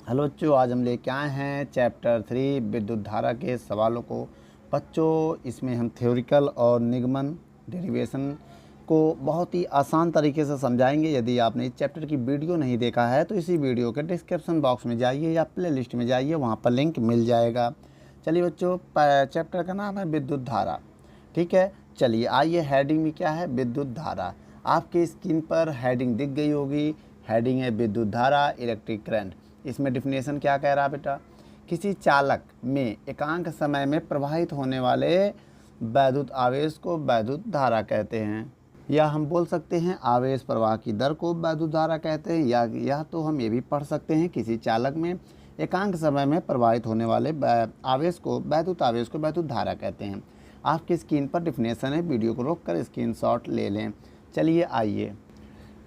Hello बच्चों, आज हम लेके आए हैं चैप्टर 3 विद्युत धारा के सवालों को। बच्चों, इसमें हम थ्योरिकल और निगमन डेरिवेशन को बहुत ही आसान तरीके से समझाएंगे। यदि आपने इस चैप्टर की वीडियो नहीं देखा है तो इसी वीडियो के डिस्क्रिप्शन बॉक्स में जाइए या प्ले लिस्ट में जाइए, वहाँ पर लिंक मिल जाएगा। चलिए बच्चों, चैप्टर का नाम है विद्युत धारा। ठीक है, चलिए आइए। हेडिंग में क्या है? विद्युत धारा। आपके स्क्रीन पर हेडिंग दिख गई होगी। हेडिंग है विद्युत धारा, इलेक्ट्रिक करंट। इसमें डिफिनेशन क्या कह रहा है बेटा? किसी चालक में एकांक समय में प्रवाहित होने वाले वैद्युत आवेश को वैद्युत धारा कहते हैं, या हम बोल सकते हैं आवेश प्रवाह की दर को वैद्युत धारा कहते हैं, या तो हम ये भी पढ़ सकते हैं किसी चालक में एकांक समय में प्रवाहित होने वाले आवेश को वैद्युत धारा कहते हैं। आपकी स्क्रीन पर डिफिनेशन है, वीडियो को रोककर स्क्रीनशॉट ले लें। चलिए आइए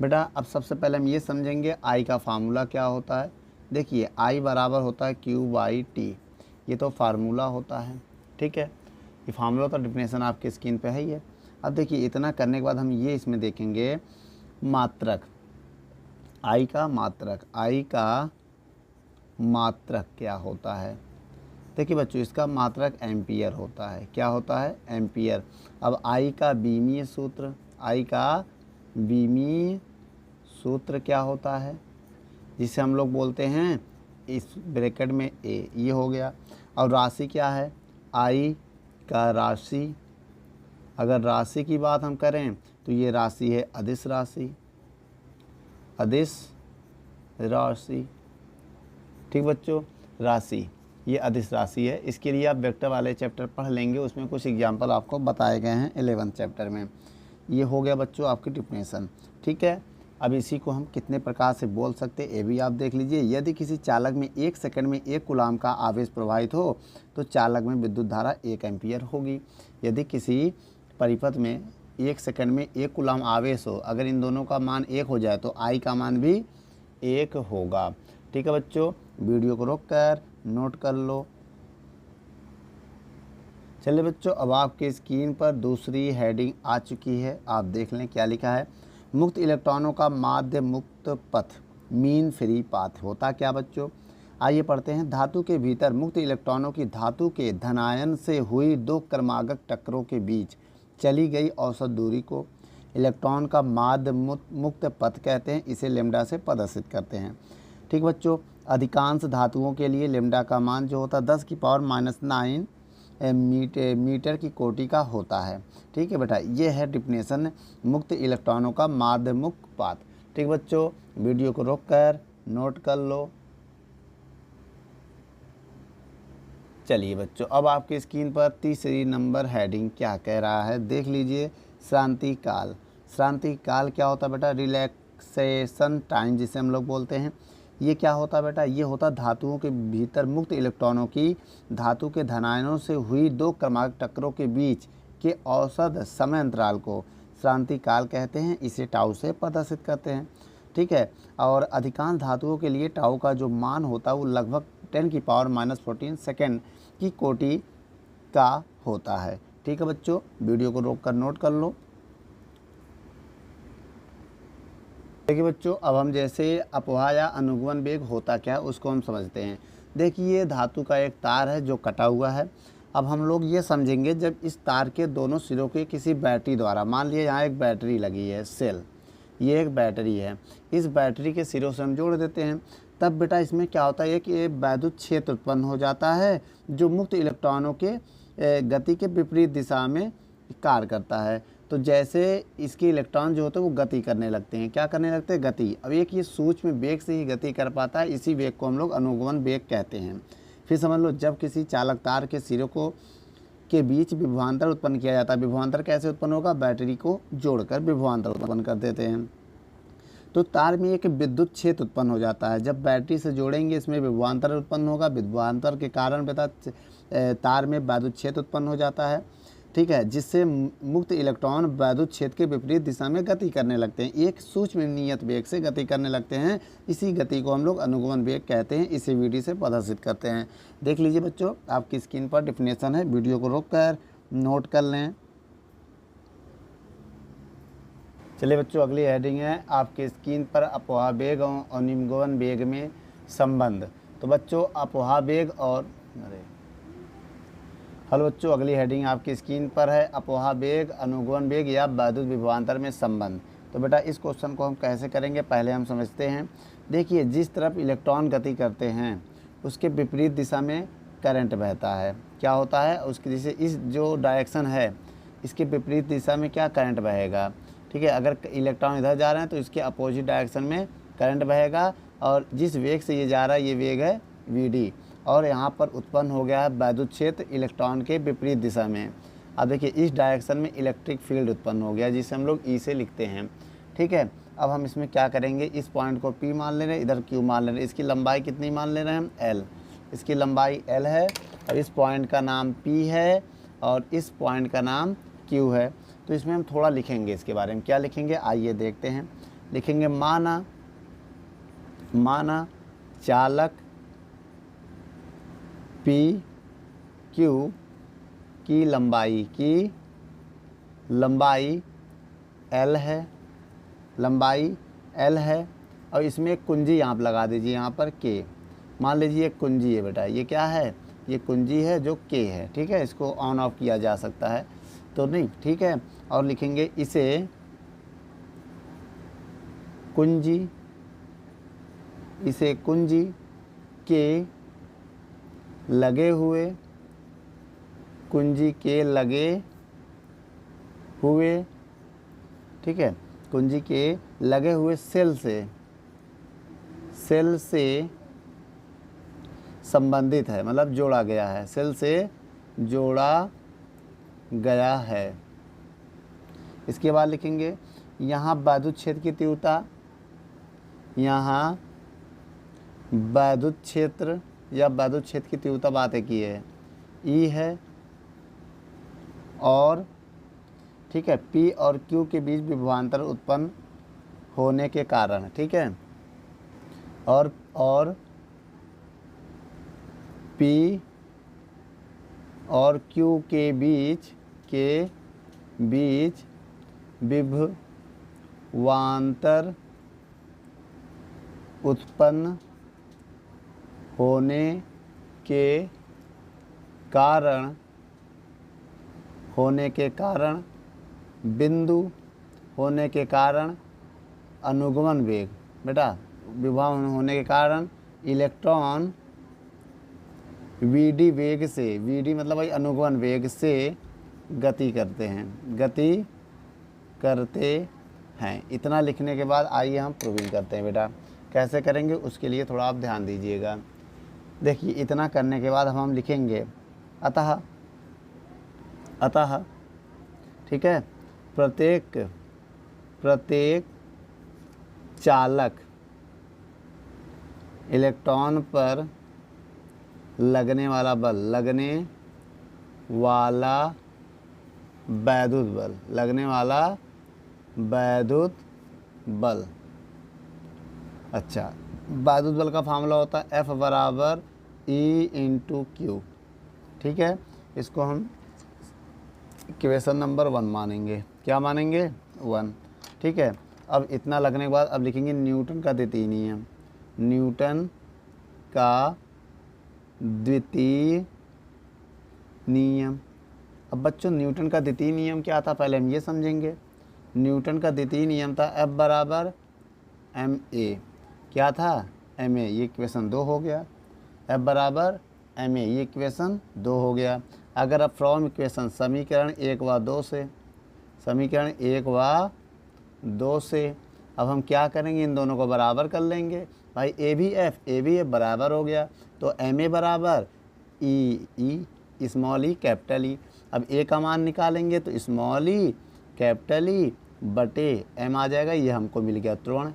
बेटा, अब सबसे पहले हम ये समझेंगे आई का फार्मूला क्या होता है। देखिए, आई बराबर होता है Q/T। ये तो फार्मूला होता है। ठीक है, ये फार्मूला तो डिफिनेशन आपके स्क्रीन पे है ही है। अब देखिए, इतना करने के बाद हम ये इसमें देखेंगे मात्रक, आई का मात्रक क्या होता है। देखिए बच्चों, इसका मात्रक एम्पियर होता है। क्या होता है? एम्पियर। अब आई का बीमीय सूत्र क्या होता है, जिसे हम लोग बोलते हैं इस ब्रैकेट में ए, ये हो गया। और राशि क्या है? आई का राशि। अगर राशि की बात हम करें तो ये राशि है अदिश राशि। ठीक बच्चों, राशि, ये अदिश राशि है। इसके लिए आप वेक्टर वाले चैप्टर पढ़ लेंगे, उसमें कुछ एग्जाम्पल आपको बताए गए हैं 11th चैप्टर में। ये हो गया बच्चों आपकी डिफिनेशन। ठीक है, अब इसी को हम कितने प्रकार से बोल सकते हैं ये भी आप देख लीजिए। यदि किसी चालक में 1 सेकंड में 1 कूलाम का आवेश प्रवाहित हो तो चालक में विद्युत धारा 1 एम्पियर होगी। यदि किसी परिपथ में 1 सेकंड में 1 कूलाम आवेश हो, अगर इन दोनों का मान 1 हो जाए तो आई का मान भी 1 होगा। ठीक है बच्चों, वीडियो को रोक कर नोट कर लो। चलिए बच्चों, अब आपके स्क्रीन पर दूसरी हेडिंग आ चुकी है, आप देख लें क्या लिखा है। मुक्त इलेक्ट्रॉनों का माध्य मुक्त पथ, मीन फ्री पाथ होता क्या बच्चों? आइए पढ़ते हैं। धातु के भीतर मुक्त इलेक्ट्रॉनों की धातु के धनायन से हुई 2 क्रमागत टक्करों के बीच चली गई औसत दूरी को इलेक्ट्रॉन का माध्य मुक्त पथ कहते हैं। इसे लेमडा से प्रदर्शित करते हैं। ठीक बच्चों, अधिकांश धातुओं के लिए लेमडा का मान जो होता है 10⁻⁹ मीटर की कोटि का होता है। ठीक है बेटा, ये है डिफिनेशन मुक्त इलेक्ट्रॉनों का माध्य मुक्त पाथ। ठीक बच्चों, वीडियो को रोककर नोट कर लो। चलिए बच्चों, अब आपकी स्क्रीन पर तीसरी नंबर हेडिंग क्या कह रहा है, देख लीजिए। श्रांति काल क्या होता है बेटा? रिलैक्सेशन टाइम जिसे हम लोग बोलते हैं। ये क्या होता है बेटा? ये होता धातुओं के भीतर मुक्त इलेक्ट्रॉनों की धातु के धनायनों से हुई 2 क्रमागत टक्करों के बीच के औसत समय अंतराल को श्रांति काल कहते हैं। इसे टाउ से प्रदर्शित करते हैं। ठीक है, और अधिकांश धातुओं के लिए टाउ का जो मान होता है वो लगभग 10⁻⁻14 सेकेंड की कोटि का होता है। ठीक है बच्चों, वीडियो को रोक कर नोट कर लो। देखिए बच्चों, अब हम जैसे अपवाह या अनुगमन वेग होता क्या है उसको हम समझते हैं। देखिए, धातु का एक तार है जो कटा हुआ है। अब हम लोग ये समझेंगे, जब इस तार के दोनों सिरों के किसी बैटरी द्वारा, मान लिया यहाँ एक बैटरी लगी है, सेल, ये एक बैटरी है, इस बैटरी के सिरों से हम जोड़ देते हैं, तब बेटा इसमें क्या होता है कि एक वैद्युत क्षेत्र उत्पन्न हो जाता है जो मुक्त इलेक्ट्रॉनों के गति के विपरीत दिशा में कार्य करता है। तो जैसे इसके इलेक्ट्रॉन जो होते हैं वो गति करने लगते हैं। क्या करने लगते हैं? गति। अब एक ये सूक्ष्म वेग से ही गति कर पाता है, इसी वेग को हम लोग अनुगमन वेग कहते हैं। फिर समझ लो, जब किसी चालक तार के सिरों को के बीच विभवांतर उत्पन्न किया जाता है। विभवांतर कैसे उत्पन्न होगा? बैटरी को जोड़कर विभवांतर उत्पन्न कर देते हैं, तो तार में एक विद्युत क्षेत्र उत्पन्न हो जाता है। जब बैटरी से जोड़ेंगे इसमें विभवांतर उत्पन्न होगा। विभवांतर के कारण बेटा तार में वैद्युत क्षेत्र उत्पन्न हो जाता है। ठीक है, जिससे मुक्त इलेक्ट्रॉन वैद्युत क्षेत्र के विपरीत दिशा में गति करने लगते हैं, एक सूक्ष्म नियत वेग से गति करने लगते हैं। इसी गति को हम लोग अनुगमन वेग कहते हैं। इसे वीडियो से प्रदर्शित करते हैं। देख लीजिए बच्चों, आपकी स्क्रीन पर डिफिनेशन है, वीडियो को रोककर नोट कर लें। चलिए बच्चों, अगली हेडिंग है आपके स्क्रीन पर अपवाह वेग और निम्नगमन वेग में संबंध। तो बच्चों अपोहा वेग और हेलो बच्चों, अगली हेडिंग आपकी स्क्रीन पर है, अपोहा वेग, अनुगमन वेग या वैद्युत विभवांतर में संबंध। तो बेटा इस क्वेश्चन को हम कैसे करेंगे, पहले हम समझते हैं। देखिए, जिस तरफ इलेक्ट्रॉन गति करते हैं उसके विपरीत दिशा में करंट बहता है। क्या होता है, उसकी दिशा, इस जो डायरेक्शन है इसके विपरीत दिशा में क्या करंट बहेगा। ठीक है, अगर इलेक्ट्रॉन इधर जा रहे हैं तो इसके अपोजिट डायरेक्शन में करंट बहेगा, और जिस वेग से ये जा रहा है ये वेग है वी, और यहाँ पर उत्पन्न हो गया है वैद्युत क्षेत्र इलेक्ट्रॉन के विपरीत दिशा में। अब देखिए, इस डायरेक्शन में इलेक्ट्रिक फील्ड उत्पन्न हो गया, जिसे हम लोग ई से लिखते हैं। ठीक है, अब हम इसमें क्या करेंगे, इस पॉइंट को P मान ले रहे हैं, इधर Q मान ले रहे हैं। इसकी लंबाई कितनी मान ले रहे हैं हम, L। इसकी लंबाई L है, और इस पॉइंट का नाम P है, और इस पॉइंट का नाम Q है। तो इसमें हम थोड़ा लिखेंगे इसके बारे में। क्या लिखेंगे, आइए देखते हैं। लिखेंगे माना चालक P Q की लंबाई L है, और इसमें एक कुंजी यहाँ पर लगा दीजिए, यहाँ पर K। मान लीजिए एक कुंजी है बेटा, ये क्या है, ये कुंजी है जो K है। ठीक है, इसको ऑन ऑफ किया जा सकता है तो नहीं। ठीक है, और लिखेंगे इसे कुंजी के लगे हुए, ठीक है, कुंजी के लगे हुए सेल से संबंधित है, मतलब जोड़ा गया है, सेल से जोड़ा गया है। इसके बाद लिखेंगे यहाँ वैद्युत क्षेत्र की तीव्रता, यहाँ वैद्युत क्षेत्र की तीव्रता बात है की है E है, और ठीक है P और Q के बीच विभवांतर उत्पन्न होने के कारण, ठीक है, और P और Q के बीच विभवांतर उत्पन्न होने के कारण बिंदु होने के कारण अनुगमन वेग, बेटा विभव होने के कारण इलेक्ट्रॉन Vd वेग से, Vd मतलब भाई अनुगमन वेग से गति करते हैं। इतना लिखने के बाद आइए हम प्रूविंग करते हैं। बेटा कैसे करेंगे उसके लिए थोड़ा आप ध्यान दीजिएगा। देखिए, इतना करने के बाद हम लिखेंगे अतः, ठीक है, प्रत्येक चालक इलेक्ट्रॉन पर लगने वाला वैद्युत बल, अच्छा, वैद्युत बल का फार्मूला होता है F बराबर E/Q। ठीक है, इसको हम इक्वेशन नंबर 1 मानेंगे। क्या मानेंगे, 1। ठीक है, अब इतना लगने के बाद अब लिखेंगे न्यूटन का द्वितीय नियम। अब बच्चों न्यूटन का द्वितीय नियम क्या था, पहले हम ये समझेंगे। न्यूटन का द्वितीय नियम था F बराबर ma। क्या था, ma, ये इक्वेशन 2 हो गया। F बराबर ma, ये इक्वेशन 2 हो गया। अगर अब फ्रॉम इक्वेशन समीकरण 1 व 2 से अब हम क्या करेंगे, इन दोनों को बराबर कर लेंगे। भाई ए भी एफ बराबर हो गया, तो ma बराबर ई स्मॉल ई कैपिटल ई। अब ए का मान निकालेंगे तो स्मॉल ई कैपिटल ई बटे m आ जाएगा। ये हमको मिल गया त्वरण।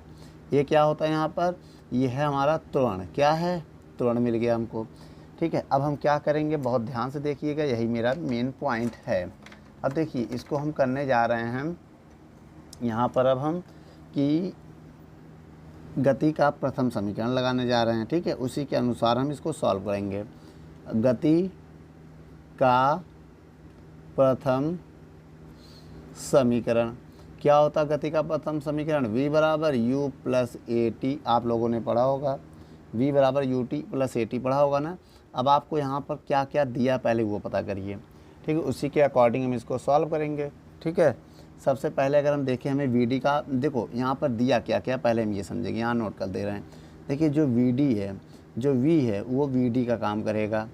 ये क्या होता है यहाँ पर, ये है हमारा त्वरण। क्या है, त्वरण मिल गया हमको। ठीक है, अब हम क्या करेंगे, बहुत ध्यान से देखिएगा, यही मेरा मेन पॉइंट है। अब देखिए, इसको हम करने जा रहे हैं यहाँ पर। अब हम कि गति का प्रथम समीकरण लगाने जा रहे हैं। ठीक है, उसी के अनुसार हम इसको सॉल्व करेंगे। गति का प्रथम समीकरण क्या होता है, गति का प्रथम समीकरण v बराबर u प्लस a t। आप लोगों ने पढ़ा होगा V बराबर U T plus A T पढ़ा होगा ना। अब आपको यहाँ पर क्या क्या दिया पहले वो पता करिए, ठीक है, उसी के अकॉर्डिंग हम इसको सॉल्व करेंगे, ठीक है। सबसे पहले अगर हम देखें हमें वी डी का, देखो यहाँ पर दिया क्या क्या पहले हम ये समझेंगे, यहाँ नोट कर दे रहे हैं। देखिए जो वी डी है, जो V है वो वी डी का काम करेगा,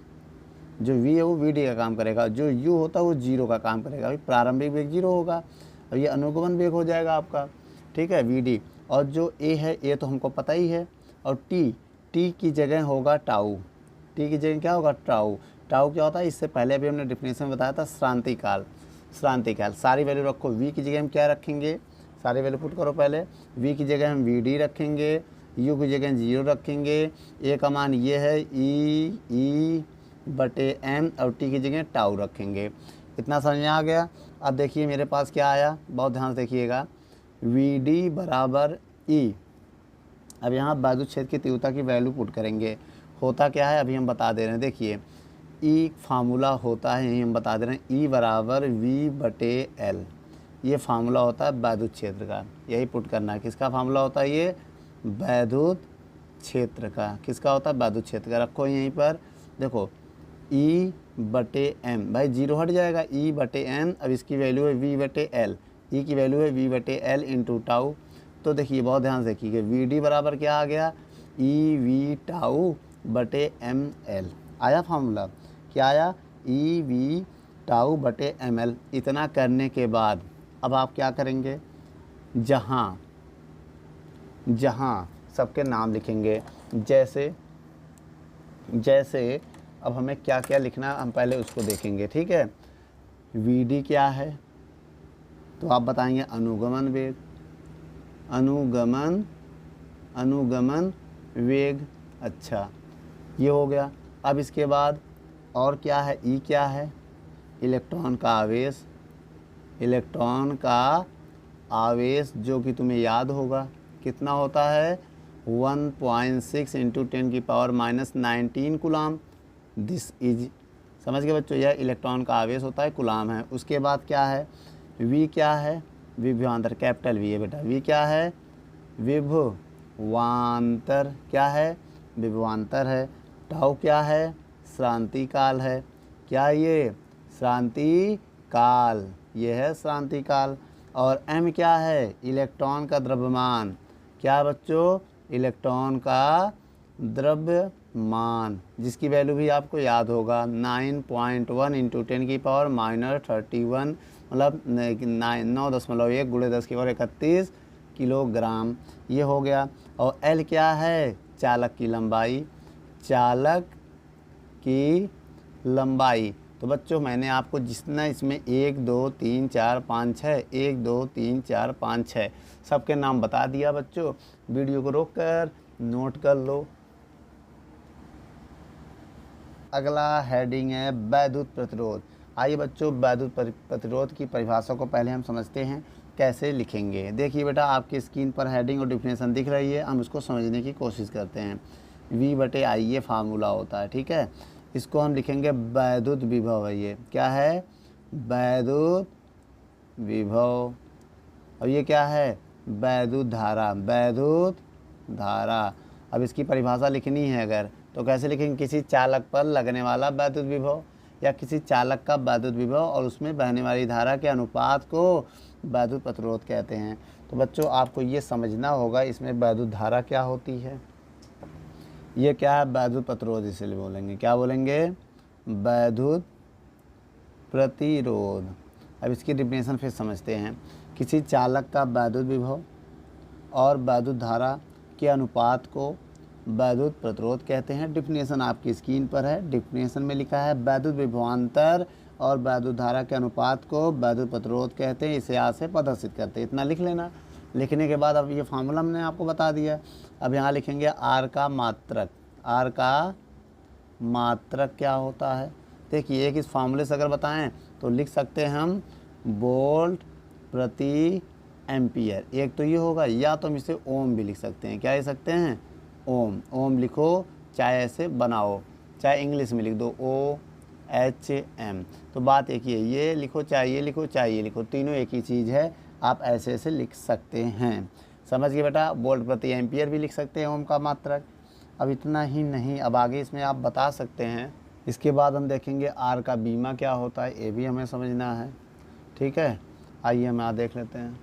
जो V है वो वी डी का काम करेगा, जो U होता है वो 0 का काम करेगा। अभी प्रारंभिक वेग 0 होगा और ये अनुगमन वेग हो जाएगा आपका, ठीक है, वी डी। और जो A है, A तो हमको पता ही है, और T की जगह होगा टाउ, T की जगह क्या होगा टाउ। टाउ क्या होता है, इससे पहले भी हमने डिफिनेशन में बताया था, श्रांति काल। श्रांति काल सारी वैल्यू रखो, V की जगह हम क्या रखेंगे, सारी वैल्यू पुट करो पहले। V की जगह हम वी डी रखेंगे, U की जगह 0 रखेंगे, A का मान ये है E बटे M, और T की जगह टाउ रखेंगे। इतना समझ में आ गया। अब देखिए मेरे पास क्या आया, बहुत ध्यान से देखिएगा, वी डी बराबर E। अब यहाँ वैद्युत क्षेत्र की तीव्रता की वैल्यू पुट करेंगे। होता क्या है अभी हम बता दे रहे हैं, देखिए E फार्मूला होता है, यही हम बता दे रहे हैं, E बराबर V बटे L। ये फार्मूला होता है वैद्युत क्षेत्र का, यही पुट करना है। किसका फार्मूला होता है ये, वैद्युत क्षेत्र का। किसका होता है, वैद्युत क्षेत्र का। रखो यहीं पर, देखो E बटे M, भाई 0 हट जाएगा, E बटे M। अब इसकी वैल्यू है V बटे L, E की वैल्यू है V बटे L इंटू टाउ। तो देखिए बहुत ध्यान से देखिए, वी डी बराबर क्या आ गया, ई वी टाउ बटे एम एल। आया फार्मूला, क्या आया, ई वी टाउ बटे एम एल। इतना करने के बाद अब आप क्या करेंगे, जहाँ सबके नाम लिखेंगे, जैसे अब हमें क्या क्या लिखना हम पहले उसको देखेंगे, ठीक है। वी डी क्या है, तो आप बताएंगे अनुगमन वेग, अनुगमन वेग। अच्छा ये हो गया। अब इसके बाद और क्या है, ई क्या है, इलेक्ट्रॉन का आवेश। इलेक्ट्रॉन का आवेश जो कि तुम्हें याद होगा कितना होता है, 1.6 इंटू 10⁻⁻19 कूलाम। दिस इज, समझ गए बच्चों, यह इलेक्ट्रॉन का आवेश होता है, कूलाम है। उसके बाद क्या है, वी क्या है, विभवांतर, कैपिटल वी है बेटा। वी क्या है, विभवांतर, क्या है, विभवांतर है। टाउ क्या है, श्रांति काल है। क्या ये, श्रांति काल, ये है श्रांति काल। और एम क्या है, इलेक्ट्रॉन का द्रव्यमान। क्या बच्चों, इलेक्ट्रॉन का द्रव्यमान, जिसकी वैल्यू भी आपको याद होगा, 9.1 इंटू 10⁻31, मतलब 9.1 गुणे 10⁻31 किलोग्राम। ये हो गया। और एल क्या है, चालक की लंबाई, चालक की लंबाई। तो बच्चों मैंने आपको जितना इसमें 1 2 3 4 5 6 1 2 3 4 5 6 सबके नाम बता दिया बच्चों। वीडियो को रोक कर नोट कर लो। अगला हेडिंग है वैद्युत प्रतिरोध। आइए बच्चों वैद्युत प्रतिरोध की परिभाषा को पहले हम समझते हैं, कैसे लिखेंगे। देखिए बेटा आपकी स्क्रीन पर हेडिंग और डिफिनेशन दिख रही है, हम इसको समझने की कोशिश करते हैं। V बटे I ये फार्मूला होता है, ठीक है। इसको हम लिखेंगे वैद्युत विभव है, ये क्या है, वैद्युत विभव। और ये क्या है, वैद्युत धारा, वैद्युत धारा। अब इसकी परिभाषा लिखनी है अगर, तो कैसे लिखेंगे, किसी चालक पर लगने वाला वैद्युत विभव, या किसी चालक का वैद्युत विभव और उसमें बहने वाली धारा के अनुपात को वैद्युत प्रतिरोध कहते हैं। तो बच्चों आपको ये समझना होगा इसमें वैद्युत धारा क्या होती है, ये क्या है, वैद्युत प्रतिरोध इसलिए बोलेंगे, क्या बोलेंगे, वैद्युत प्रतिरोध। अब इसकी डिफिनेशन फिर समझते हैं। किसी चालक का वैद्युत विभव और वैद्युत धारा के अनुपात को वैद्युत प्रतिरोध कहते हैं। डिफिनेशन आपकी स्क्रीन पर है, डिफिनेशन में लिखा है वैद्युत विभवांतर और वैद्युत धारा के अनुपात को वैद्युत प्रतिरोध कहते हैं, इसे आज से प्रदर्शित करते हैं। इतना लिख लेना। लिखने के बाद अब ये फार्मूला हमने आपको बता दिया। अब यहाँ लिखेंगे आर का मात्रक। आर का मात्रक क्या होता है, देखिए एक इस फार्मूले से अगर बताएं तो लिख सकते हैं हम वोल्ट प्रति एम्पियर। एक तो ये होगा, या तो हम इसे ओम भी लिख सकते हैं। क्या लिख सकते हैं, ओम। ओम लिखो, चाहे ऐसे बनाओ, चाहे इंग्लिश में लिख दो OHM। तो बात एक ही है, ये लिखो चाहे ये लिखो चाहे ये लिखो, तीनों एक ही चीज़ है, आप ऐसे ऐसे लिख सकते हैं। समझ गए बेटा। वोल्ट प्रति एम्पियर भी लिख सकते हैं ओम का मात्रक, अब इतना ही नहीं, अब आगे इसमें आप बता सकते हैं। इसके बाद हम देखेंगे आर का बीमा क्या होता है, ये भी हमें समझना है। ठीक है, आइए हम यहाँ देख लेते हैं।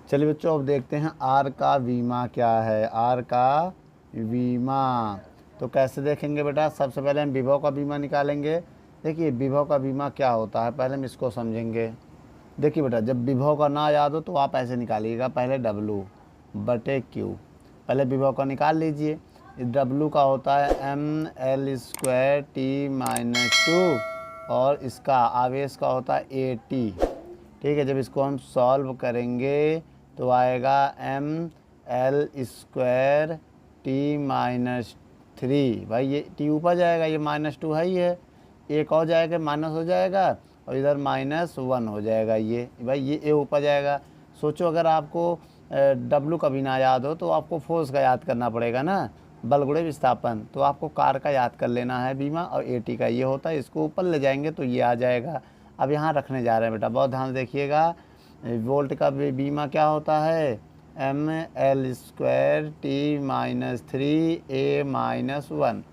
चलिए बच्चों, अब देखते हैं आर का बीमा क्या है। आर का बीमा तो कैसे देखेंगे बेटा, सबसे पहले हम विभव का बीमा निकालेंगे। देखिए विभव का बीमा क्या होता है, पहले हम इसको समझेंगे। देखिए बेटा, जब विभव का ना याद हो तो आप ऐसे निकालिएगा, पहले W/Q, पहले विभव का निकाल लीजिए। W का होता है mL² T-2 और इसका आवेश का होता है AT। ठीक है, जब इसको हम सॉल्व करेंगे तो आएगा mL² T-3। भाई ये T ऊपर जाएगा, ये -2 है ही है, एक और जाएगा माइनस हो जाएगा और इधर -1 हो जाएगा। ये भाई ये ए ऊपर जाएगा। सोचो अगर आपको W कभी ना याद हो तो आपको फोर्स का याद करना पड़ेगा ना, बल गुणे विस्थापन, तो आपको कार का याद कर लेना है बीमा, और AT का ये होता है, इसको ऊपर ले जाएंगे तो ये आ जाएगा। अब यहाँ रखने जा रहे हैं बेटा, बहुत ध्यान से देखिएगा। वोल्ट का बीमा क्या होता है, mL² T-3A-1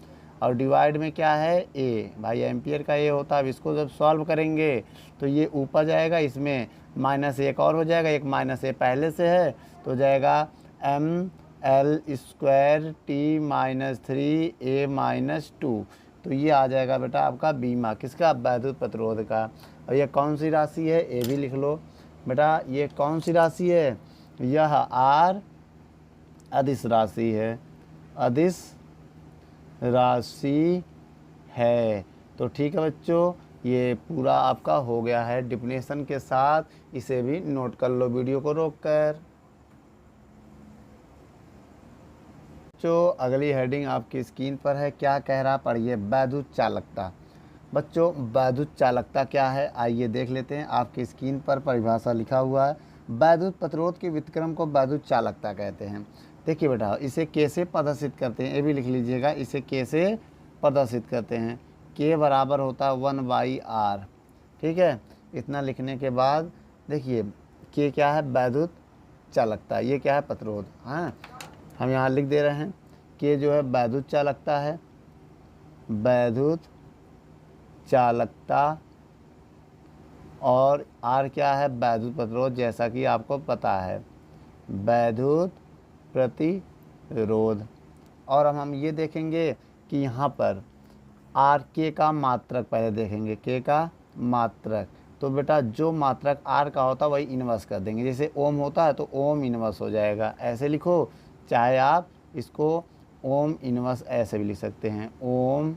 और डिवाइड में क्या है A, भाई एम्पियर का ये होता है। अब इसको जब सॉल्व करेंगे तो ये ऊपर जाएगा, इसमें -1 और हो जाएगा, एक -A पहले से है तो हो जाएगा mL² T-3A-2। तो ये आ जाएगा बेटा आपका बीमा किसका, वैद्युत प्रतिरोध का। और ये कौन सी राशि है, ये भी लिख लो बेटा, ये कौन सी राशि है, यह आर अदिश राशि है, अदिश राशि है। तो ठीक है बच्चों, ये पूरा आपका हो गया है डिफिनेशन के साथ, इसे भी नोट कर लो वीडियो को रोककर। बच्चों अगली हेडिंग आपकी स्क्रीन पर है, क्या कह रहा पढ़िए, वैद्युत चालकता। बच्चों वैद्युत चालकता क्या है, आइए देख लेते हैं। आपकी स्क्रीन पर परिभाषा लिखा हुआ है, वैद्युत प्रतिरोध के व्युत्क्रम को वैद्युत चालकता कहते हैं। देखिए बेटा, इसे कैसे प्रदर्शित करते हैं ये भी लिख लीजिएगा, इसे कैसे प्रदर्शित करते हैं। K बराबर होता है 1/R। ठीक है, इतना लिखने के बाद देखिए K क्या है, वैद्युत चालकता, ये क्या है, प्रतिरोध। हाँ, हम यहाँ लिख दे रहे हैं K जो है वैद्युत चालकता है, वैद्युत चालकता, और R क्या है, वैद्युत प्रतिरोध, जैसा कि आपको पता है वैद्युत प्रतिरोध। और हम ये देखेंगे कि यहाँ पर R K का मात्रक पहले देखेंगे, K का मात्रक। तो बेटा जो मात्रक R का होता है वही इन्वर्स कर देंगे, जैसे ओम होता है तो ओम इन्वर्स हो जाएगा, ऐसे लिखो। चाहे आप इसको ओम इन्वर्स ऐसे भी लिख सकते हैं, ओम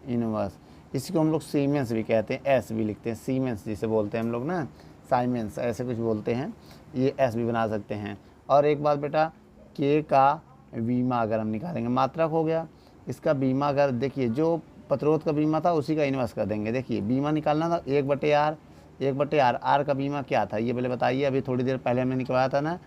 इन्वर्स। इसी को हम लोग सीमेंस भी कहते हैं, एस भी लिखते हैं, सीमेंस जिसे बोलते हैं हम लोग ना, साइमेंस ऐसे कुछ बोलते हैं, ये एस भी बना सकते हैं। और एक बात बेटा, K का बीमा अगर हम निकालेंगे, मात्रक हो गया, इसका बीमा अगर देखिए जो प्रतिरोध का बीमा था उसी का इन्वर्स कर देंगे। देखिए बीमा निकालना था 1/R, 1/R। R का बीमा क्या था ये पहले बताइए, अभी थोड़ी देर पहले हमने निकलवाया था ना,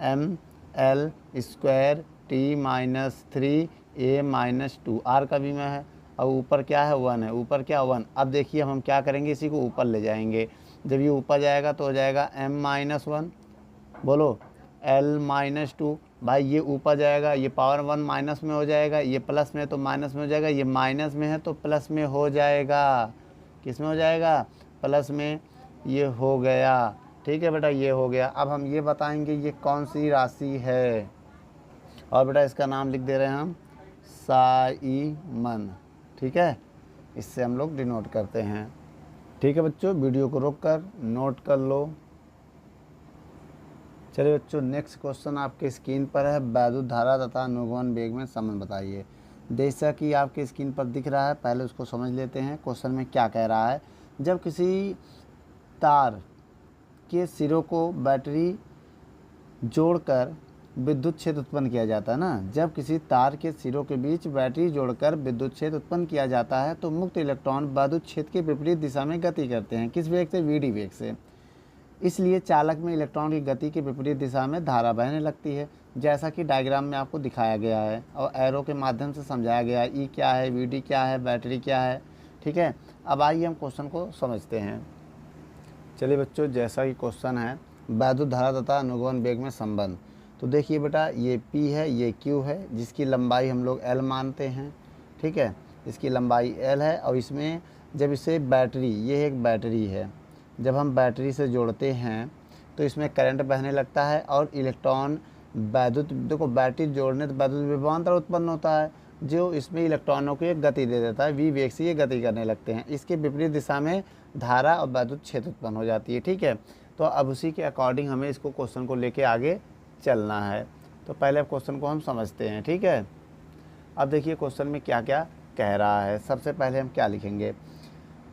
mL² T-3A-2 R का बीमा है, और ऊपर क्या है 1 है, ऊपर क्या 1। अब देखिए हम क्या करेंगे, इसी को ऊपर ले जाएंगे, जब ये ऊपर जाएगा तो हो जाएगा m-1, बोलो L-2। भाई ये ऊपर जाएगा, ये पावर 1 माइनस में हो जाएगा, ये प्लस में तो माइनस में हो जाएगा, ये माइनस में है तो प्लस में हो जाएगा, किस में हो जाएगा, प्लस में। ये हो गया, ठीक है बेटा, ये हो गया। अब हम ये बताएंगे ये कौन सी राशि है, और बेटा इसका नाम लिख दे रहे हैं हम साइमन। ठीक है, इससे हम लोग डिनोट करते हैं। ठीक है बच्चों, वीडियो को रोक कर नोट कर लो। चलिए बच्चों, नेक्स्ट क्वेश्चन आपके स्क्रीन पर है, वैद्युत धारा तथा अनुगमन वेग में संबंध बताइए। जैसा कि आपके स्क्रीन पर दिख रहा है, पहले उसको समझ लेते हैं। क्वेश्चन में क्या कह रहा है, जब किसी तार के सिरों को बैटरी जोड़कर विद्युत क्षेत्र उत्पन्न किया जाता है ना, जब किसी तार के सिरों के बीच बैटरी जोड़कर विद्युत क्षेत्र उत्पन्न किया जाता है तो मुक्त इलेक्ट्रॉन विद्युत क्षेत्र के विपरीत दिशा में गति करते हैं। किस वेग से, VD वेग से। इसलिए चालक में इलेक्ट्रॉन की गति के विपरीत दिशा में धारा बहने लगती है, जैसा कि डायग्राम में आपको दिखाया गया है और एरो के माध्यम से समझाया गया है। ई क्या है, VD क्या है, बैटरी क्या है। ठीक है, अब आइए हम क्वेश्चन को समझते हैं। चलिए बच्चों, जैसा कि क्वेश्चन है, वैद्युत धारा तथा अनुगमन वेग में संबंध। तो देखिए बेटा, ये P है, ये Q है, जिसकी लंबाई हम लोग L मानते हैं। ठीक है, इसकी लंबाई L है। और इसमें जब इसे बैटरी, ये एक बैटरी है, जब हम बैटरी से जोड़ते हैं तो इसमें करंट बहने लगता है और इलेक्ट्रॉन वैद्युत, देखो बैटरी जोड़ने तो वैद्युत विभवांतर उत्पन्न होता है जो इसमें इलेक्ट्रॉनों को एक गति दे देता है, v वेग से ये गति करने लगते हैं। इसके विपरीत दिशा में धारा और वैद्युत क्षेत्र उत्पन्न हो जाती है। ठीक है, तो अब उसी के अकॉर्डिंग हमें इसको क्वेश्चन को लेके आगे चलना है। तो पहले क्वेश्चन को हम समझते हैं। ठीक है, अब देखिए क्वेश्चन में क्या क्या कह रहा है। सबसे पहले हम क्या लिखेंगे,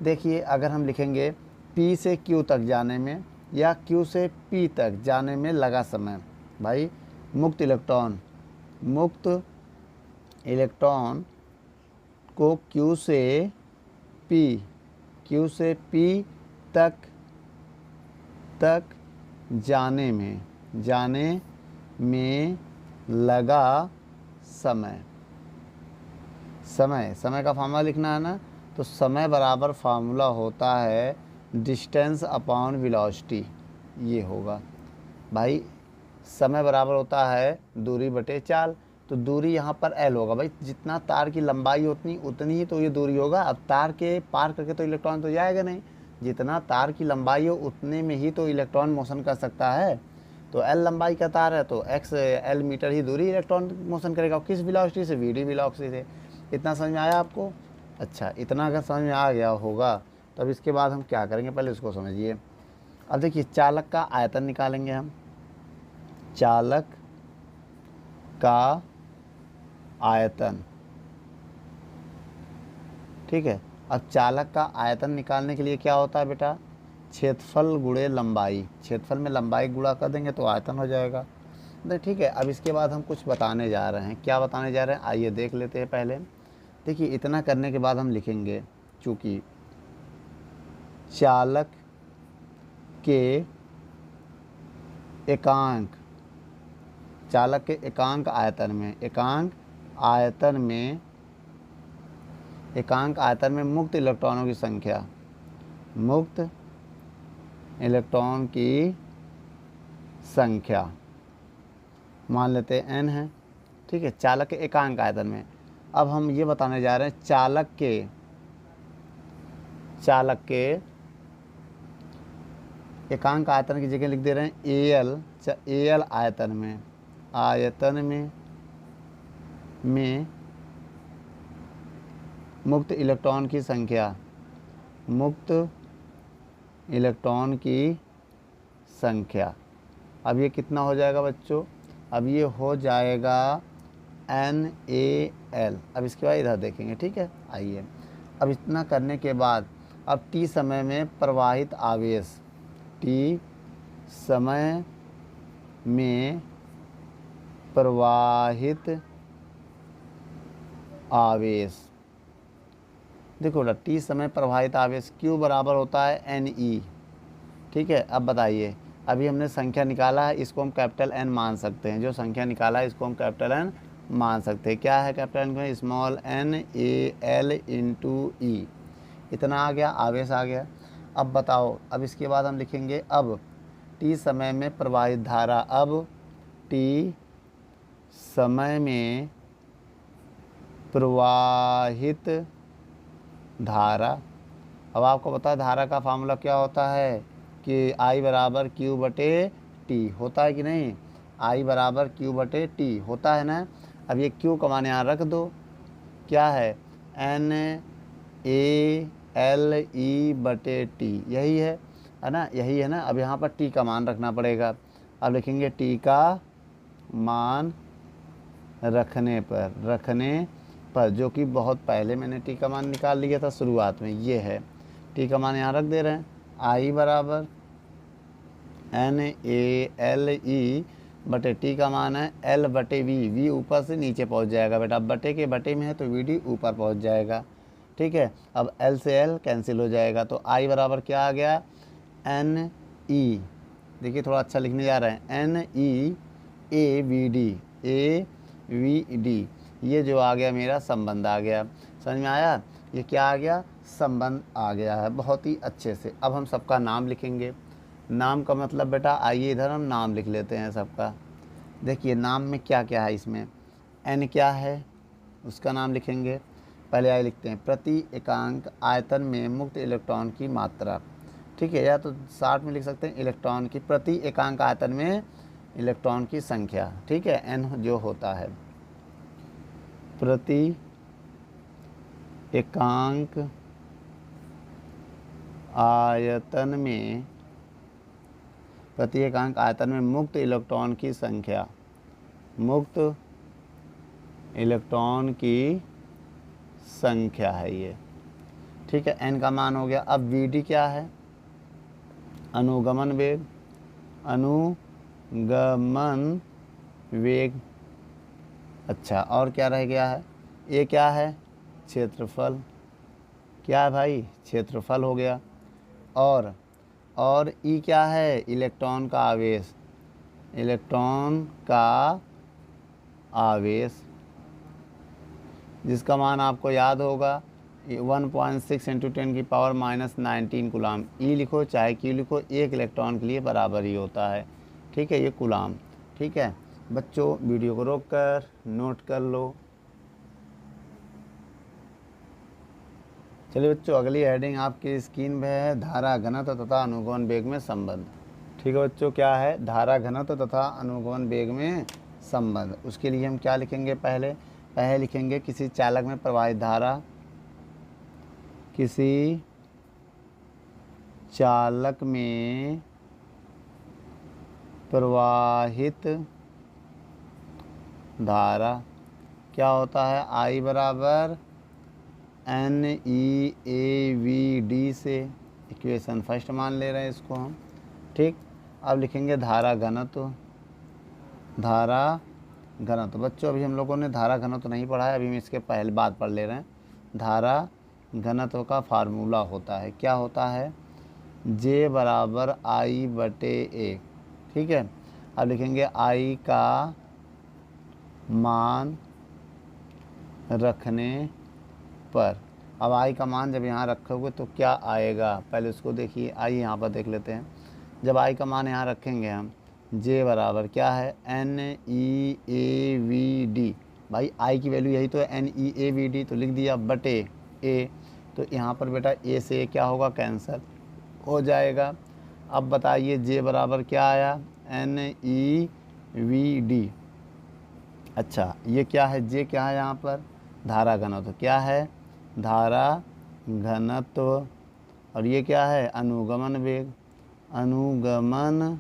देखिए अगर हम लिखेंगे P से Q तक जाने में या Q से P तक जाने में लगा समय। भाई मुक्त इलेक्ट्रॉन को Q से P तक जाने में लगा समय का फार्मूला लिखना है ना। तो समय बराबर फार्मूला होता है डिस्टेंस अपॉन वेलोसिटी, ये होगा भाई। समय बराबर होता है दूरी बटे चाल, तो दूरी यहाँ पर L होगा भाई, जितना तार की लंबाई उतनी ही तो ये दूरी होगा। अब तार के पार करके तो इलेक्ट्रॉन तो जाएगा नहीं, जितना तार की लंबाई हो उतने में ही तो इलेक्ट्रॉन मोशन कर सकता है। तो L लंबाई का तार है तो L मीटर ही दूरी इलेक्ट्रॉन मोशन करेगा। किस वेलोसिटी से, v वेलोसिटी से। इतना समझ में आया आपको? अच्छा, इतना अगर समझ में आ गया होगा तब इसके बाद हम क्या करेंगे, पहले उसको समझिए। अब देखिए चालक का आयतन निकालेंगे हम। चालक का आयतन, ठीक है। अब चालक का आयतन निकालने के लिए क्या होता है बेटा, क्षेत्रफल गुणे लंबाई। क्षेत्रफल में लंबाई गुणा कर देंगे तो आयतन हो जाएगा। तो ठीक है, अब इसके बाद हम कुछ बताने जा रहे हैं। क्या बताने जा रहे हैं, आइए देख लेते हैं। पहले देखिए, इतना करने के बाद हम लिखेंगे, चूँकि चालक के एकांक आयतन में मुक्त इलेक्ट्रॉनों की संख्या मान लेते हैं n है। ठीक है, चालक के एकांक आयतन में। अब हम ये बताने जा रहे हैं चालक के एकांक आयतन की जगह लिख दे रहे हैं AL आयतन में मुक्त इलेक्ट्रॉन की संख्या। अब ये कितना हो जाएगा बच्चों, अब ये हो जाएगा NaL। अब इसके बाद इधर देखेंगे। ठीक है, आइए अब इतना करने के बाद अब T समय में प्रवाहित आवेश, देखो बेटा T समय प्रवाहित आवेश Q बराबर होता है NE। ठीक है, अब बताइए, अभी हमने संख्या निकाला है, इसको हम कैपिटल N मान सकते हैं। जो संख्या निकाला है इसको हम कैपिटल N मान सकते हैं। क्या है कैपिटल N को, स्मॉल NaL इंटू E। इतना आ गया, आवेश आ गया। अब बताओ, अब इसके बाद हम लिखेंगे अब T समय में प्रवाहित धारा। अब T समय में प्रवाहित धारा। अब आपको पता है धारा का फार्मूला क्या होता है कि I बराबर Q बटे T होता है कि नहीं, I बराबर Q बटे T होता है ना। अब ये Q का मान यहाँ रख दो, क्या है NaLe बटे T, यही है ना, यही है ना। अब यहाँ पर T का मान रखना पड़ेगा। अब लिखेंगे T का मान रखने पर जो कि बहुत पहले मैंने T का मान निकाल लिया था शुरुआत में, ये है। T का मान यहाँ रख दे रहे हैं, I बराबर NaLe बटे T का मान है L बटे V ऊपर से नीचे पहुँच जाएगा बेटा। अब बटे के बटे में है तो Vd ऊपर पहुँच जाएगा। ठीक है, अब L से L कैंसिल हो जाएगा तो I बराबर क्या आ गया Ne। देखिए थोड़ा अच्छा लिखने जा रहे हैं, NeAVD ये जो आ गया मेरा संबंध आ गया। समझ में आया, ये क्या आ गया, संबंध आ गया है बहुत ही अच्छे से। अब हम सबका नाम लिखेंगे। नाम का मतलब बेटा, आइए इधर हम नाम लिख लेते हैं सबका। देखिए नाम में क्या क्या है इसमें, n क्या है उसका नाम लिखेंगे। पहले आइए लिखते हैं प्रति एकांक आयतन में मुक्त इलेक्ट्रॉन की मात्रा, ठीक है, या तो शॉर्ट में लिख सकते हैं इलेक्ट्रॉन की प्रति एकांक आयतन में इलेक्ट्रॉन की संख्या, ठीक है, n जो होता है प्रति एकांक आयतन में, प्रति एकांक आयतन में मुक्त इलेक्ट्रॉन की संख्या, मुक्त इलेक्ट्रॉन की संख्या है ये, ठीक है, n का मान हो गया। अब Vd क्या है, अनुगमन वेग, अनुगमन वेग। अच्छा और क्या रह गया है, ये क्या है क्षेत्रफल, क्या है भाई क्षेत्रफल हो गया। और ई क्या है इलेक्ट्रॉन का आवेश, इलेक्ट्रॉन का आवेश जिसका मान आपको याद होगा 1.6 इंटू 10⁻⁻19 कूलाम। ई लिखो चाहे क्यू लिखो, एक इलेक्ट्रॉन के लिए बराबर ही होता है, ठीक है, ये कूलाम। ठीक है बच्चों, वीडियो को रोक कर नोट कर लो। चलिए बच्चों, अगली हेडिंग आपकी स्क्रीन पे है, धारा घनत्व तथा अनुगमन वेग में संबंध। ठीक है बच्चों, क्या है धारा घनत्व तथा अनुगमन वेग में संबंध। उसके लिए हम क्या लिखेंगे, पहले लिखेंगे किसी चालक में प्रवाहित धारा, किसी चालक में प्रवाहित धारा क्या होता है, I बराबर NeAVD से, इक्वेशन फर्स्ट मान ले रहे हैं इसको हम। ठीक, अब लिखेंगे धारा घनत्व। धारा घनत्व बच्चों, अभी हम लोगों ने धारा घनत्व नहीं पढ़ा है, अभी हम इसके पहले बात पढ़ ले रहे हैं। धारा घनत्व का फार्मूला होता है, क्या होता है, J बराबर I/A। ठीक है, अब लिखेंगे I का मान रखने पर, अब I का मान जब यहाँ रखोगे तो क्या आएगा, पहले उसको देखिए, आइए यहाँ पर देख लेते हैं। जब I का मान यहाँ रखेंगे हम, J बराबर क्या है NeAVD, भाई I की वैल्यू यही तो है NeAVD, तो लिख दिया बटे A, तो यहाँ पर बेटा A से क्या होगा, कैंसिल हो जाएगा। अब बताइए J बराबर क्या आया, NeVD। अच्छा ये क्या है, J क्या है यहाँ पर, धारा घनत्व, क्या है धारा घनत्व, और ये क्या है अनुगमन वेग, अनुगमन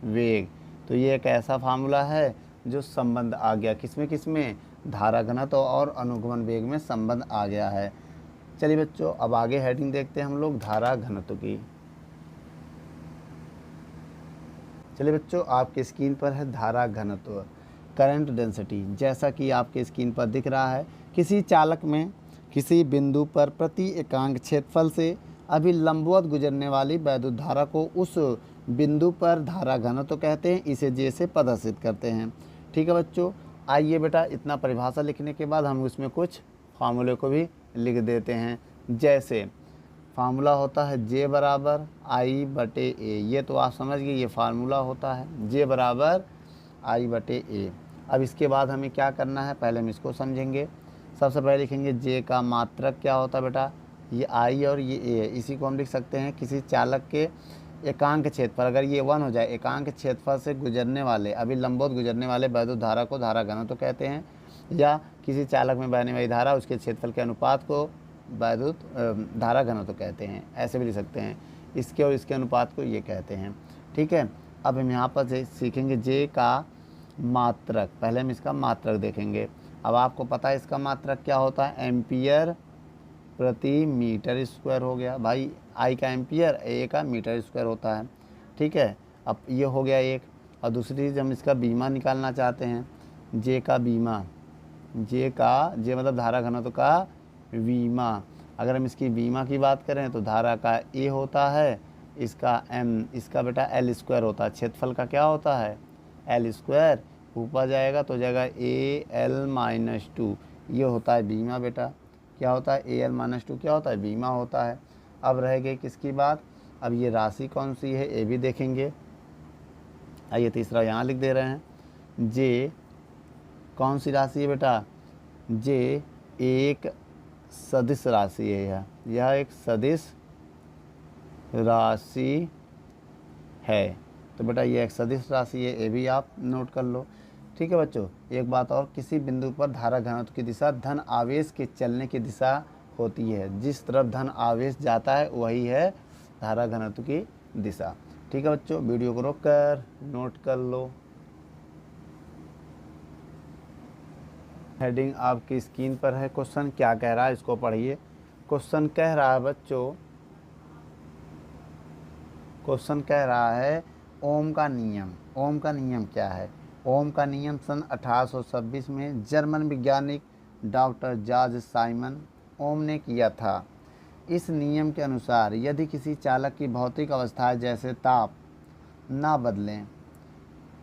वेग। तो ये एक ऐसा फार्मूला है जो संबंध आ गया, किसमें धारा घनत्व और अनुगमन वेग में संबंध आ गया है। चलिए बच्चों, अब आगे हेडिंग देखते हैं हम लोग धारा घनत्व की। चलिए बच्चों, आपके स्क्रीन पर है धारा घनत्व, करंट डेंसिटी। जैसा कि आपके स्क्रीन पर दिख रहा है, किसी चालक में किसी बिंदु पर प्रति एकांक क्षेत्रफल से अभी लंबवत गुजरने वाली वैद्युत धारा को उस बिंदु पर धारा घनत्व कहते हैं, इसे J से प्रदर्शित करते हैं। ठीक है बच्चों, आइए बेटा इतना परिभाषा लिखने के बाद हम उसमें कुछ फार्मूले को भी लिख देते हैं। जैसे फार्मूला होता है J बराबर I/A, ये तो आप समझ गए, ये फार्मूला होता है J बराबर I/A। अब इसके बाद हमें क्या करना है, पहले हम इसको समझेंगे। सबसे पहले लिखेंगे J का मात्रक क्या होता है बेटा, ये I और ये A है, इसी को हम लिख सकते हैं किसी चालक के एकांक क्षेत्रफल, अगर ये 1 हो जाए, एकांक क्षेत्रफल से गुजरने वाले अभी लंबवत गुजरने वाले वैद्युत धारा को धारा घनत्व कहते हैं, या किसी चालक में बहने वाली धारा उसके क्षेत्रफल के अनुपात को वैद्युत धारा घनत्व कहते हैं, ऐसे भी लिख सकते हैं। इसके और इसके अनुपात को ये कहते हैं। ठीक है, अब हम यहाँ पर सीखेंगे J का मात्रक, पहले हम इसका मात्रक देखेंगे। अब आपको पता है इसका मात्रक क्या होता है, एम्पियर प्रति मीटर स्क्वायर हो गया। भाई I का एम्पियर, A का मीटर स्क्वायर होता है। ठीक है, अब ये हो गया एक। और दूसरी चीज़, हम इसका बीमा निकालना चाहते हैं, J का बीमा, J मतलब धारा घनत्व का बीमा। अगर हम इसकी बीमा की बात करें तो धारा का A होता है, इसका M, इसका बेटा L स्क्वायर होता है, क्षेत्रफल का क्या होता है L स्क्वायर, ऊपर जाएगा तो जाएगा AL-2, ये होता है बीमा बेटा, क्या होता है AL-2 क्या होता है, बीमा होता है। अब रह गई किसकी बात, अब ये राशि कौन सी है ये भी देखेंगे। आइए तीसरा यहाँ लिख दे रहे हैं, जे कौन सी राशि है बेटा? जे एक सदिश राशि है। यह एक सदिश राशि है। तो बेटा ये एक सदिश राशि है, ये भी आप नोट कर लो। ठीक है बच्चों, एक बात और, किसी बिंदु पर धारा घनत्व की दिशा धन आवेश के चलने की दिशा होती है। जिस तरफ धन आवेश जाता है वही है धारा घनत्व की दिशा। ठीक है बच्चों, वीडियो को रोक कर नोट कर लो। हेडिंग आपकी स्क्रीन पर है। क्वेश्चन क्या कह रहा है इसको पढ़िए। क्वेश्चन कह रहा है बच्चों, क्वेश्चन कह रहा है ओम का नियम। ओम का नियम क्या है? ओम का नियम सन 1826 में जर्मन वैज्ञानिक डॉक्टर जॉर्ज साइमन ओम ने किया था। इस नियम के अनुसार यदि किसी चालक की भौतिक अवस्थाएं जैसे ताप ना बदलें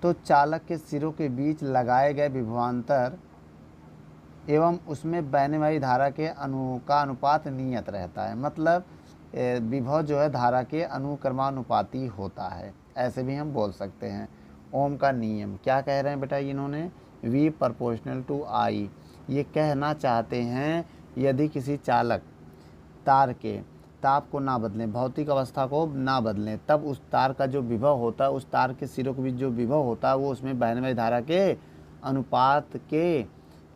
तो चालक के सिरों के बीच लगाए गए विभवांतर एवं उसमें बहने वाली धारा के का अनुपात नियत रहता है। मतलब विभव जो है धारा के अनुक्रमानुपाती होता है, ऐसे भी हम बोल सकते हैं। ओम का नियम क्या कह रहे हैं बेटा इन्होंने? V proportional to I। ये कहना चाहते हैं यदि किसी चालक तार के ताप को ना बदलें, भौतिक अवस्था को ना बदलें, तब उस तार का जो विभव होता है, उस तार के सिरों के बीच जो विभव होता है वो उसमें बहने वाली धारा के अनुपात के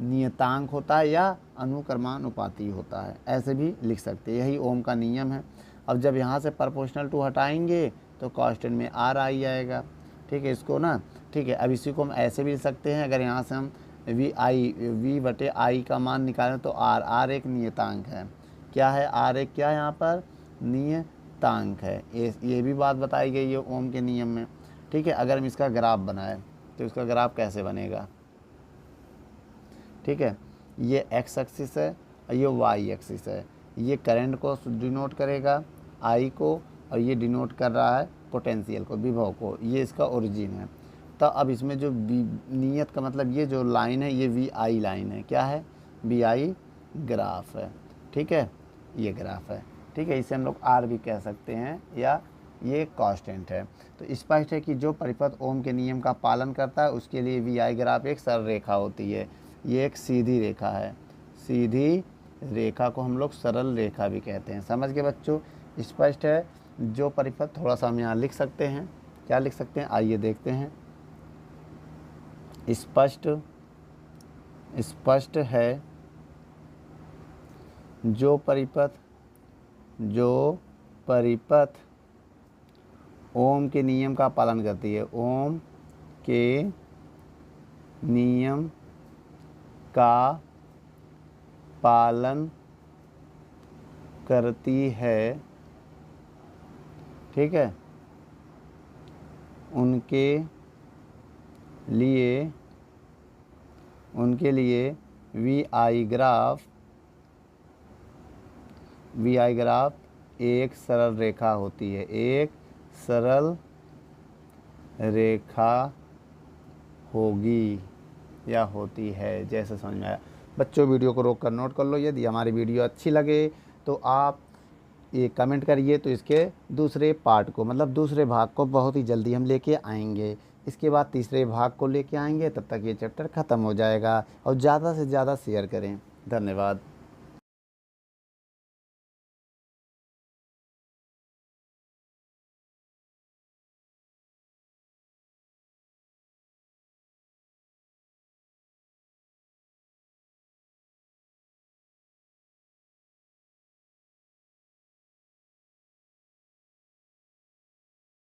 नियतांक होता है या अनुक्रमानुपाती होता है, ऐसे भी लिख सकते हैं। यही ओम का नियम है। अब जब यहाँ से प्रोपोर्शनल टू हटाएंगे तो कांस्टेंट में R आई आएगा। ठीक है, इसको ना, ठीक है, अब इसी को हम ऐसे भी लिख सकते हैं। अगर यहाँ से हम V बटे I का मान निकालें तो R एक नियतांक है। क्या है? R एक क्या है यहाँ पर? नियतांक है। ये भी बात बताई गई है ओम के नियम में। ठीक है, अगर हम इसका ग्राफ बनाएं तो इसका ग्राफ कैसे बनेगा? ठीक है, ये x एक्सिस है और ये y एक्सिस है। ये करंट को डिनोट करेगा I को, और ये डिनोट कर रहा है पोटेंशियल को, विभव को। ये इसका ओरिजिन है। तो अब इसमें जो नियत का मतलब ये जो लाइन है ये VI लाइन है। क्या है? VI ग्राफ है। ठीक है, ये ग्राफ है। ठीक है, इसे हम लोग R भी कह सकते हैं या ये कांस्टेंट है। तो स्पष्ट है कि जो परिपथ ओम के नियम का पालन करता है उसके लिए VI ग्राफ एक सरल रेखा होती है। ये एक सीधी रेखा है। सीधी रेखा को हम लोग सरल रेखा भी कहते हैं। समझ गए बच्चों? स्पष्ट है। जो परिपथ, थोड़ा सा हम यहाँ लिख सकते हैं। क्या लिख सकते हैं? आइए देखते हैं। स्पष्ट है जो परिपथ ओम के नियम का पालन करती है, ओम के नियम का पालन करती है, ठीक है, उनके लिए VI ग्राफ एक सरल रेखा होती है। एक सरल रेखा होगी या होती है, जैसे समझ में आया। बच्चों वीडियो को रोक कर नोट कर लो। यदि हमारी वीडियो अच्छी लगे तो आप ये कमेंट करिए, तो इसके दूसरे पार्ट को, मतलब दूसरे भाग को बहुत ही जल्दी हम लेके आएंगे। इसके बाद तीसरे भाग को लेके आएंगे। तब तक ये चैप्टर ख़त्म हो जाएगा। और ज़्यादा से ज़्यादा शेयर करें। धन्यवाद।